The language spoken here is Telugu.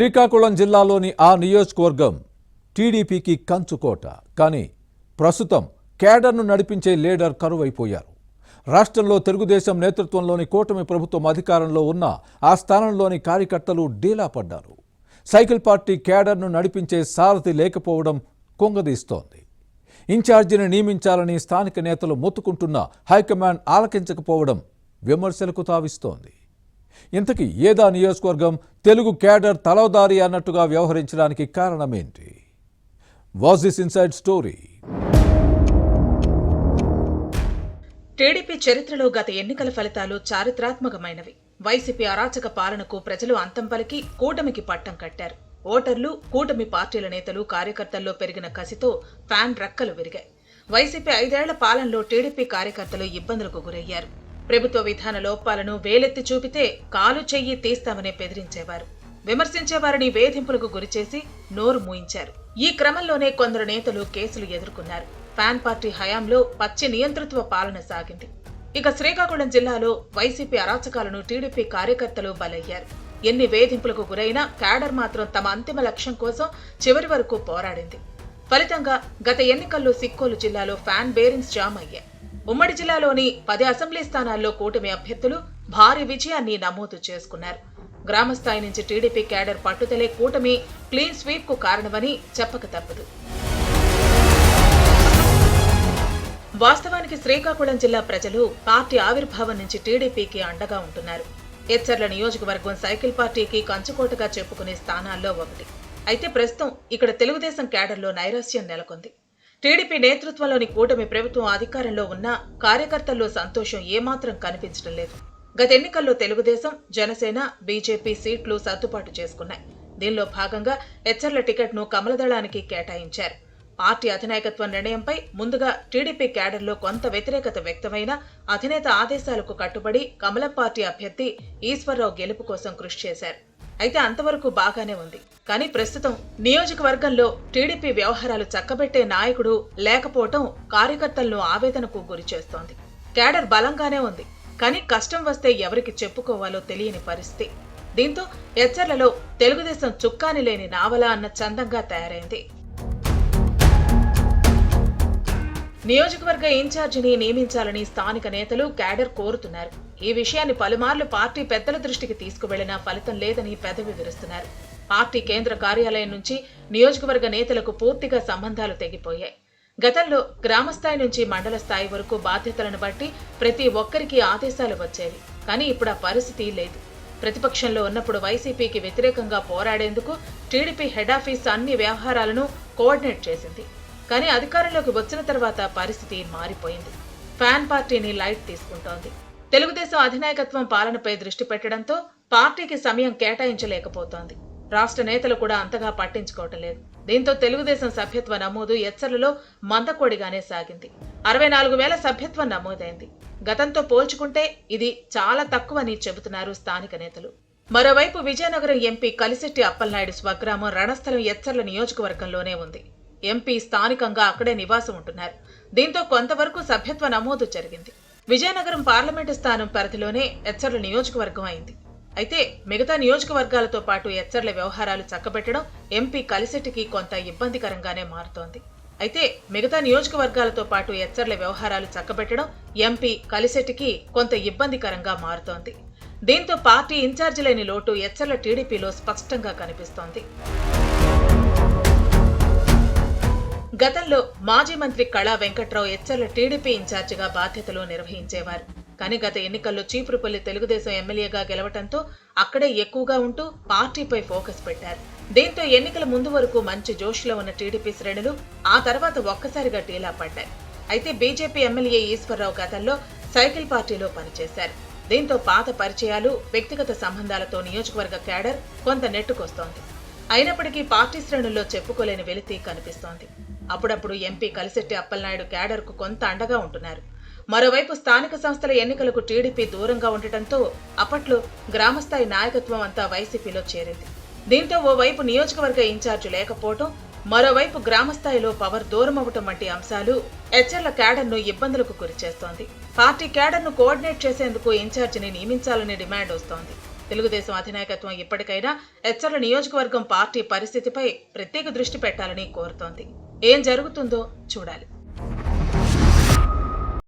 శ్రీకాకుళం జిల్లాలోని ఆ నియోజకవర్గం టీడీపీకి కంచుకోట. కానీ ప్రస్తుతం కేడర్ను నడిపించే లీడర్ కరువైపోయారు. రాష్ట్రంలో తెలుగుదేశం నేతృత్వంలోని కూటమి ప్రభుత్వం అధికారంలో ఉన్న ఆ స్థానంలోని కార్యకర్తలు డీలా పడ్డారు. సైకిల్ పార్టీ కేడర్ను నడిపించే సారథి లేకపోవడం కుంగదీస్తోంది. ఇన్ఛార్జిని నియమించాలని స్థానిక నేతలు మొత్తుకుంటున్న హైకమాండ్ ఆలకించకపోవడం విమర్శలకు తావిస్తోంది. ఇంతకీ ఏదా నియోజకవర్గం తెలుగు కేడర్ తలవదారి అన్నట్టుగా వ్యవహరించడానికి కారణమేంటి? Was this inside story? TDP చరిత్రలో గత ఎన్నికల ఫలితాలు చారిత్రాత్మకమైనవి. వైసీపీ అరాచక పాలనకు ప్రజలు అంతం పలికి కూటమికి పట్టం కట్టారు. ఓటర్లు, కూటమి పార్టీల నేతలు, కార్యకర్తల్లో పెరిగిన కసితో ఫ్యాన్ రెక్కలు విరిగాయి. వైసీపీ 5 ఏళ్ల పాలనలో టీడీపీ కార్యకర్తలు ఇబ్బందులకు గురయ్యారు. ప్రభుత్వ విధాన లోపాలను వేలెత్తి చూపితే కాలు చెయ్యి తీస్తామని బెదిరించేవారు. విమర్శించేవారిని వేధింపులకు గురిచేసి నోరు మూయించారు. ఈ క్రమంలోనే కొందరు నేతలు కేసులు ఎదుర్కొన్నారు. ఫ్యాన్ పార్టీ హయాంలో పచ్చి నియంతృత్వ పాలన సాగింది. ఇక శ్రీకాకుళం జిల్లాలో వైసీపీ అరాచకాలను టీడీపీ కార్యకర్తలు బలయ్యారు. ఎన్ని వేధింపులకు గురైనా కేడర్ మాత్రం తమ అంతిమ లక్ష్యం కోసం చివరి వరకు పోరాడింది. ఫలితంగా గత ఎన్నికల్లో సిక్కోలు జిల్లాలో ఫ్యాన్ బేరింగ్స్ జామ్ అయ్యాయి. ఉమ్మడి జిల్లాలోని 10 అసెంబ్లీ స్థానాల్లో కూటమి అభ్యర్థులు భారీ విజయాన్ని నమోదు చేసుకున్నారు. గ్రామస్థాయి నుంచి టీడీపీ కేడర్ పట్టుదలే కూటమి క్లీన్ స్వీప్ కు కారణమని చెప్పక తప్పదు. వాస్తవానికి శ్రీకాకుళం జిల్లా ప్రజలు పార్టీ ఆవిర్భావం నుంచి టీడీపీకి అండగా ఉంటున్నారు. ఎచ్చర్ల నియోజకవర్గం సైకిల్ పార్టీకి కంచుకోటగా చెప్పుకునే స్థానాల్లో ఒకటి. అయితే ప్రస్తుతం ఇక్కడ తెలుగుదేశం కేడర్లో నైరాశ్యం నెలకొంది. టీడీపీ నేతృత్వంలోని కూటమి ప్రభుత్వం అధికారంలో ఉన్న కార్యకర్తల్లో సంతోషం ఏమాత్రం కనిపించడం లేదు. గత ఎన్నికల్లో తెలుగుదేశం, జనసేన, బీజేపీ సీట్లు సర్దుబాటు చేసుకున్నాయి. దీనిలో భాగంగా ఎచ్చర్ల టికెట్ను కమలదళానికి కేటాయించారు. పార్టీ అధినాయకత్వం నిర్ణయంపై ముందుగా టీడీపీ కేడర్లో కొంత వ్యతిరేకత వ్యక్తమైన అధినేత ఆదేశాలకు కట్టుబడి కమలం పార్టీ అభ్యర్థి ఈశ్వర్రావు గెలుపు కోసం కృషి చేశారు. అయితే అంతవరకు బాగానే ఉంది. కానీ ప్రస్తుతం నియోజకవర్గంలో టీడీపీ వ్యవహారాలు చక్కబెట్టే నాయకుడు లేకపోవటం కార్యకర్తలను ఆవేదనకు గురి చేస్తోంది. కేడర్ బలంగానే ఉంది, కానీ కష్టం వస్తే ఎవరికి చెప్పుకోవాలో తెలియని పరిస్థితి. దీంతో ఎచ్చర్లలో తెలుగుదేశం చుక్కాని లేని నావల అన్న చందంగా తయారైంది. నియోజకవర్గ ఇన్ఛార్జిని నియమించాలని స్థానిక నేతలు కేడర్ కోరుతున్నారు. ఈ విషయాన్ని పలుమార్లు పార్టీ పెద్దల దృష్టికి తీసుకువెళ్లినా ఫలితం లేదని పెదవి విరుస్తున్నారు. పార్టీ కేంద్ర కార్యాలయం నుంచి నియోజకవర్గ నేతలకు పూర్తిగా సంబంధాలు తెగిపోయాయి. గతంలో గ్రామస్థాయి నుంచి మండల స్థాయి వరకు బాధ్యతలను బట్టి ప్రతి ఒక్కరికి ఆదేశాలు వచ్చేవి. కానీ ఇప్పుడు ఆ పరిస్థితి లేదు. ప్రతిపక్షంలో ఉన్నప్పుడు వైసీపీకి వ్యతిరేకంగా పోరాడేందుకు టీడీపీ హెడ్ ఆఫీస్ అన్ని వ్యవహారాలను కోఆర్డినేట్ చేసింది. కానీ అధికారంలోకి వచ్చిన తర్వాత పరిస్థితి మారిపోయింది. ఫ్యాన్ పార్టీని లైట్ తీసుకుంటోంది. తెలుగుదేశం అధినాయకత్వం పాలనపై దృష్టి పెట్టడంతో పార్టీకి సమయం కేటాయించలేకపోతోంది. రాష్ట్ర నేతలు కూడా అంతగా పట్టించుకోవటం లేదు. దీంతో తెలుగుదేశం సభ్యత్వ నమోదు ఎచ్చర్లలో మందకోడిగానే సాగింది. 64,000 సభ్యత్వం నమోదైంది. గతంతో పోల్చుకుంటే ఇది చాలా తక్కువని చెబుతున్నారు స్థానిక నేతలు. మరోవైపు విజయనగరం ఎంపీ కలిశెట్టి అప్పలనాయుడు స్వగ్రామం రణస్థలం ఎచ్చర్ల నియోజకవర్గంలోనే ఉంది. ఎంపీ స్థానికంగా అక్కడే నివాసం ఉంటున్నారు. దీంతో కొంతవరకు సభ్యత్వ నమోదు జరిగింది. విజయనగరం పార్లమెంటు స్థానం పరిధిలోనే ఎచ్చర్ల నియోజకవర్గం అయింది. అయితే మిగతా నియోజకవర్గాలతో పాటు ఎచ్చర్ల వ్యవహారాలు చక్కబెట్టడం ఎంపీ కలిశెట్టికి కొంత ఇబ్బందికరంగానే మారుతోంది. అయితే మిగతా నియోజకవర్గాలతో పాటు ఎచ్చర్ల వ్యవహారాలు చక్కబెట్టడం ఎంపీ కలిశెట్టికి కొంత ఇబ్బందికరంగా మారుతోంది. దీంతో పార్టీ ఇన్ఛార్జి లేని లోటు ఎచ్చర్ల టీడీపీలో స్పష్టంగా కనిపిస్తోంది. గతంలో మాజీ మంత్రి కళా వెంకట్రావు ఎచ్చర్ల టీడీపీ ఇన్ఛార్జిగా బాధ్యతలు నిర్వహించేవారు. కానీ గత ఎన్నికల్లో చీపురుపల్లి తెలుగుదేశం ఎమ్మెల్యేగా గెలవడంతో అక్కడే ఎక్కువగా ఉంటూ పార్టీపై ఫోకస్ పెట్టారు. దీంతో ఎన్నికల ముందు వరకు మంచి జోష్లో ఉన్న టీడీపీ శ్రేణులు ఆ తర్వాత ఒక్కసారిగా టీలా పడ్డాయి. అయితే బీజేపీ ఎమ్మెల్యే ఈశ్వర్రావు గతంలో సైకిల్ పార్టీలో పనిచేశారు. దీంతో పాత పరిచయాలు, వ్యక్తిగత సంబంధాలతో నియోజకవర్గ కేడర్ కొంత నెట్టుకొస్తోంది. అయినప్పటికీ పార్టీ శ్రేణుల్లో చెప్పుకోలేని వెలితి కనిపిస్తోంది. అప్పుడప్పుడు ఎంపీ కలిశెట్టి అప్పలనాయుడు కేడర్ కు కొంత అండగా ఉంటున్నారు. మరోవైపు స్థానిక సంస్థల ఎన్నికలకు టీడీపీ దూరంగా ఉండటంతో అప్పట్లో గ్రామస్థాయి నాయకత్వం అంతా వైసీపీలో చేరింది. దీంతో ఓవైపు నియోజకవర్గ ఇన్ఛార్జి లేకపోవటం, మరోవైపు గ్రామస్థాయిలో పవర్ దూరమవటం వంటి అంశాలు ఎచ్చర్ల కేడర్ను ఇబ్బందులకు గురిచేస్తోంది. పార్టీ కేడర్ను కోఆర్డినేట్ చేసేందుకు ఇన్ఛార్జిని నియమించాలని డిమాండ్ వస్తోంది. తెలుగుదేశం అధినాయకత్వం ఇప్పటికైనా ఎచ్చర్ల నియోజకవర్గం పార్టీ పరిస్థితిపై ప్రత్యేక దృష్టి పెట్టాలని కోరుతోంది. ఏం జరుగుతుందో చూడాలి.